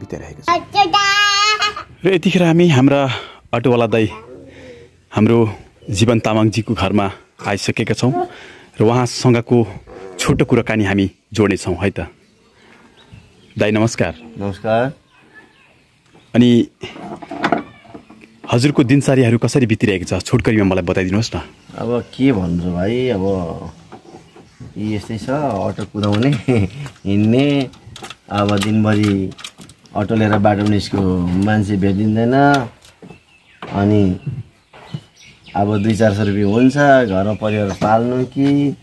बिताइरहेको छ। र यतिखेर हामी हाम्रा अटोवाला दाई हाम्रो जीवन तामाङजीको घरमा आइसकेका छौँ र उहाँसँगको छोटो कुराकानी हामी जोड्नेछौँ है त। दाई नमस्कार। नमस्कार। अनि हजुरको दिनचर्याहरू कसरी बितिरहेको छ छोटकरीमा मलाई बताइदिनुहोस् न। अब के भन्छु भाइ, अब यस्तै छ, अटो कुदाउने हिँड्ने। अब दिनभरि अटो लिएर बाटो निस्क्यो मान्छे भेटिँदैन, अनि अब 200-400 रुपियाँ हुन्छ घरमा परिवार पाल्नु कि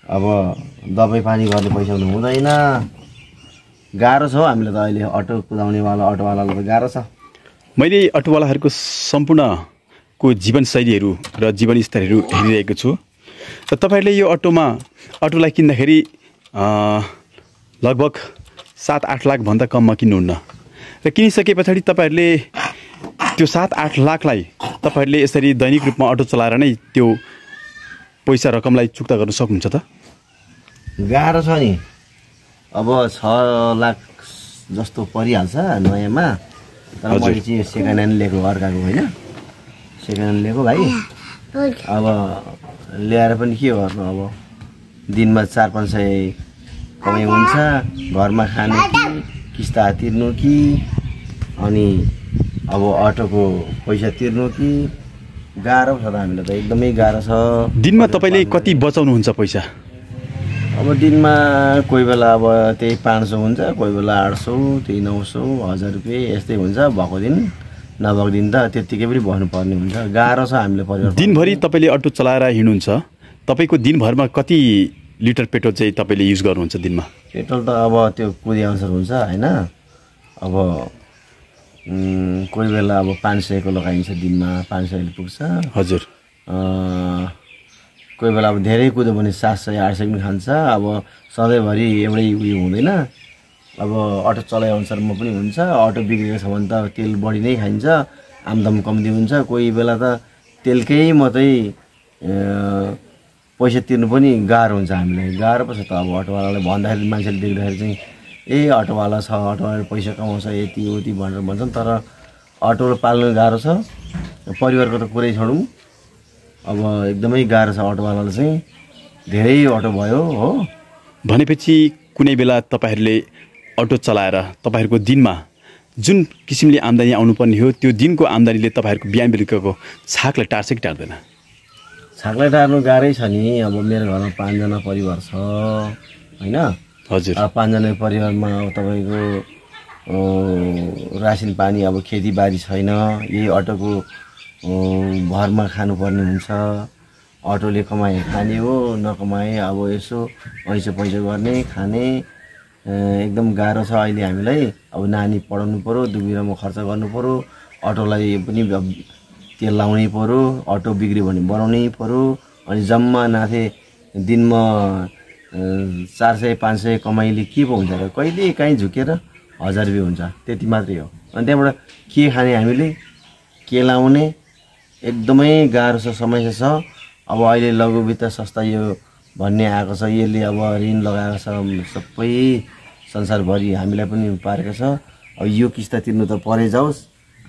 अब दबाई पानी गर्ने पैसा हुँदैन। गाह्रो छ हौ हामीलाई त अहिले अटो कुदाउनेवाला अटोवालालाई त गाह्रो छ। मैले अटोवालाहरूको सम्पूर्णको जीवनशैलीहरू र जीवनस्तरहरू हेरिरहेको छु र तपाईँहरूले यो अटोलाई किन्दाखेरि लगभग 7-8 लाखभन्दा कममा किन्नुहुन्न र किनिसके पछाडि तपाईँहरूले त्यो 7-8 लाखलाई तपाईँहरूले यसरी दैनिक रूपमा अटो चलाएर नै त्यो पैसा रकमलाई चुक्ता गर्न सक्नुहुन्छ त? गाह्रो छ नि। अब 6 लाख जस्तो परिहाल्छ नयाँमा, तर मैले चाहिँ सेकेन्ड ह्यान्ड लिएको, अर्काको होइन, सेकेन्ड ह्यान्ड लिएको भाइ। अब ल्याएर पनि के गर्नु, अब दिनमा 400-500 कमाइ हुन्छ, घरमा खानु कि किस्ता तिर्नु कि अनि अब अटोको पैसा तिर्नु कि गाह्रो छ त हामीलाई त, एकदमै गाह्रो छ। दिनमा तपाईँले कति बचाउनुहुन्छ पैसा? अब दिनमा कोही बेला अब त्यही 500 हुन्छ, कोही बेला 800, त्यही 900, 1000 रुपियाँ यस्तै हुन्छ। भएको दिन नभएको दिन त त्यत्तिकै पनि बस्नुपर्ने हुन्छ। गाह्रो छ हामीले परिवार। दिनभरि तपाईँले अटो चलाएर हिँड्नुहुन्छ, तपाईँको दिनभरमा कति लिटर पेट्रोल चाहिँ तपाईँले युज गर्नुहुन्छ दिनमा? पेट्रोल त अब त्यो कुदी अनुसार हुन्छ होइन। अब कोही बेला अब 500 को लगाइन्छ दिनमा, 500 पुग्छ। हजुर। कोही बेला अब धेरै कुद्यो भने 700-800 पनि खान्छ। अब सधैँभरि एउटै उयो हुँदैन, अब अटो चलाइ अनुसारमा पनि हुन्छ। अटो बिग्रेको छ भने त तेल बढी नै खाइन्छ, आमदाम कम्ती हुन्छ। कोही बेला त तेलकै मात्रै पैसा तिर्नु पनि गाह्रो हुन्छ हामीलाई। गाह्रो पो छ त। अब अटोवालालाई भन्दाखेरि मान्छेले देख्दाखेरि चाहिँ अटोवाला छ, अटोवालाले पैसा कमाउँछ यति उति भनेर भन्छन्, तर अटो पाल्नु गाह्रो छ। परिवारको त कुरै छोडौँ, अब एकदमै गाह्रो छ अटोवालालाई चाहिँ। धेरै अटो भयो हो भनेपछि कुनै बेला तपाईँहरूले अटो चलाएर तपाईँहरूको दिनमा जुन किसिमले आम्दानी आउनुपर्ने हो त्यो दिनको आम्दानीले तपाईँहरूको बिहान बेलुकाको छाकलाई टार्छ कि टार्दैन? छाकलाई टार्नु गाह्रै छ नि। अब मेरो घरमा 5 जना परिवार छ होइन। हजुर। 5 जना परिवारमा अब तपाईँको रासिन पानी, अब खेतीबारी छैन, यही अटोको भरमा खानुपर्ने हुन्छ। अटोले कमाए खाने हो, नकमाए अब यसो पैसा गर्ने खाने। एकदम गाह्रो छ अहिले हामीलाई। अब नानी पढाउनु पऱ्यो, दुबिरामा खर्च गर्नु पऱ्यो, अटोलाई पनि तेल लाउनै पऱ्यो, अटो बिग्रियो भने बनाउनै पऱ्यो। अनि जम्मा नाथे दिनमा 400-500 कमाइले के पो हुन्छ र, कहिले काहीँ झुकेर 1000 रुपियाँ हुन्छ, त्यति मात्रै हो। अनि त्यहाँबाट के खाने हामीले, के लाउने, एकदमै गाह्रो छ, समस्या छ। अब अहिले लघु वित्त संस्था यो भन्ने आएको छ, यसले अब ऋण लगाएको छ सबै संसारभरि, हामीलाई पनि पारेको छ। अब यो किस्ता तिर्नु त परै जाओस्,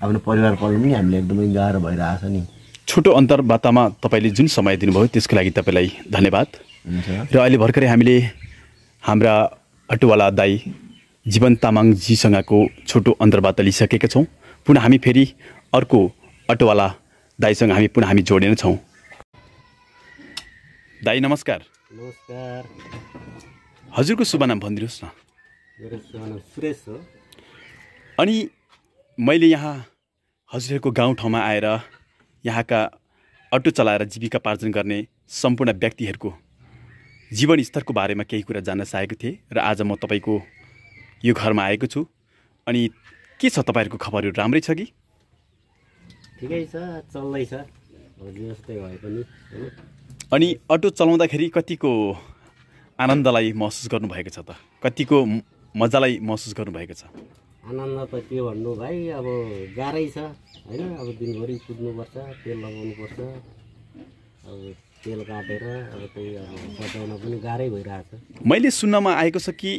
आफ्नो परिवार पाल्नु पनि हामीलाई एकदमै गाह्रो भइरहेको छ नि। छोटो अन्तर्वार्तामा तपाईँले जुन समय दिनुभयो त्यसको लागि तपाईँलाई धन्यवाद। र अहिले भर्खरै हामीले हाम्रा अटोवाला दाई जीवन तामाङजीसँगको छोटो अन्तर्वार्ता लिइसकेका छौँ। पुनः हामी फेरि अर्को अटोवाला दाईसँग हामी जोडिने छौँ। दाई नमस्कार। नमस्कार। हजुरको शुभ नाम भनिदिनुहोस् न। मेरो शुभ नाम सुरेश हो। अनि मैले यहाँ हजुरहरूको गाउँठाउँमा आएर यहाँका अटो चलाएर जीविका पार्जन गर्ने सम्पूर्ण व्यक्तिहरूको जीवनस्तरको बारेमा केही कुरा जान्न चाहेको थिएँ र आज म तपाईँको यो घरमा आएको छु। अनि के छ तपाईँहरूको खबरहरू, राम्रै छ कि? ठिकै छ, चल्दैछ जस्तै भए पनि। अनि अटो चलाउँदाखेरि कतिको आनन्दलाई महसुस गर्नुभएको छ त? कतिको मजालाई महसुस गर्नुभएको छ? आनन्द त के भन्नु भाइ, अब गाह्रै छ होइन। अब दिनभरि कुद्नुपर्छ, तेल लगाउनुपर्छ, अब तेल काटेर अब त्यही अब बचाउन पनि गाह्रै भइरहेछ। मैले सुन्नमा आएको छ कि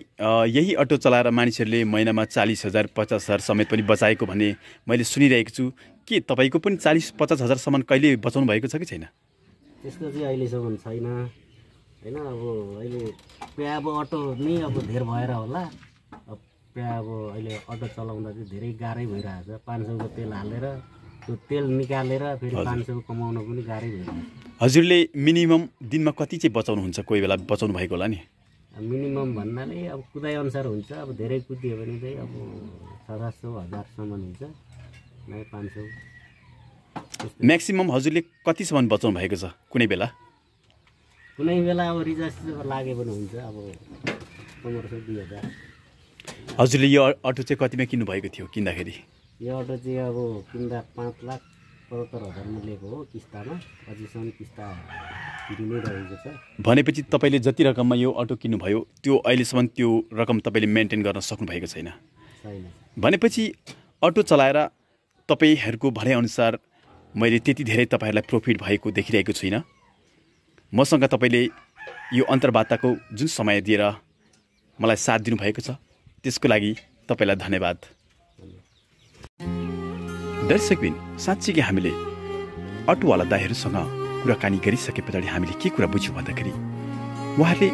यही अटो चलाएर मानिसहरूले महिनामा 40,000 50,000 समेत पनि बचाएको भन्ने मैले सुनिरहेको छु। के तपाईँको पनि 40-50 हजारसम्म कहिले बचाउनु भएको छ कि छैन? त्यसको चाहिँ अहिलेसम्म छैन होइन। अब अहिले प्रायः अब अटो नै अब धेर भएर होला। अब प्रायः अब अहिले अटो चलाउँदा चाहिँ धेरै गाह्रै भइरहेछ। 500 को तेल हालेर त्यो तेल निकालेर फेरि 500 कमाउन पनि गाह्रै भइरहेछ। हजुरले मिनिमम दिनमा कति चाहिँ बचाउनुहुन्छ? कोही बेला बचाउनु भएको होला नि? मिनिमम भन्नाले अब कुदाइअनुसार हुन्छ। अब धेरै कुदियो भने चाहिँ अब 700 1000सम्म हुन्छ, नभए 500। म्याक्सिमम हजुरले कतिसम्म बचाउनु भएको छ कुनै बेला? कुनै बेला अब रिचार्ज लागे पनि हुन्छ, अब 1500 2000। हजुरले यो अटो चाहिँ कतिमा किन्नु भएको थियो किन्दाखेरि? यो अटो चाहिँ अब किन्दा 5,75,000 लिएको हो किस्तामा। अझैसम्म किस्ता तिरिनै रहेको छ। भनेपछि तपाईँले जति रकममा यो अटो किन्नुभयो त्यो अहिलेसम्म त्यो रकम तपाईँले मेन्टेन गर्न सक्नुभएको छैन? छैन। भनेपछि अटो चलाएर तपाईँहरूको भनाइअनुसार मैले त्यति धेरै तपाईँहरूलाई प्रफिट भएको देखिरहेको छुइनँ। मसँग तपाईँले यो अन्तर्वार्ताको जुन समय दिएर मलाई साथ दिनुभएको छ त्यसको लागि तपाईँलाई धन्यवाद। दर्शकबिन, साँच्चीकै हामीले अटोवाला दाइहरूसँग कुराकानी गरिसके पछाडि हामीले के कुरा बुझ्यौँ भन्दाखेरि उहाँहरूले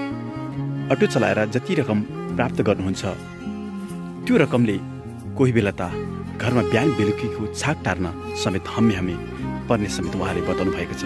अटो चलाएर जति रकम प्राप्त गर्नुहुन्छ त्यो रकमले कोही बेला त घरमा बिहान बेलुकीको छाक टार्न समेत हम्मे पर्ने समेत उहाँले बताउनु भएको छ।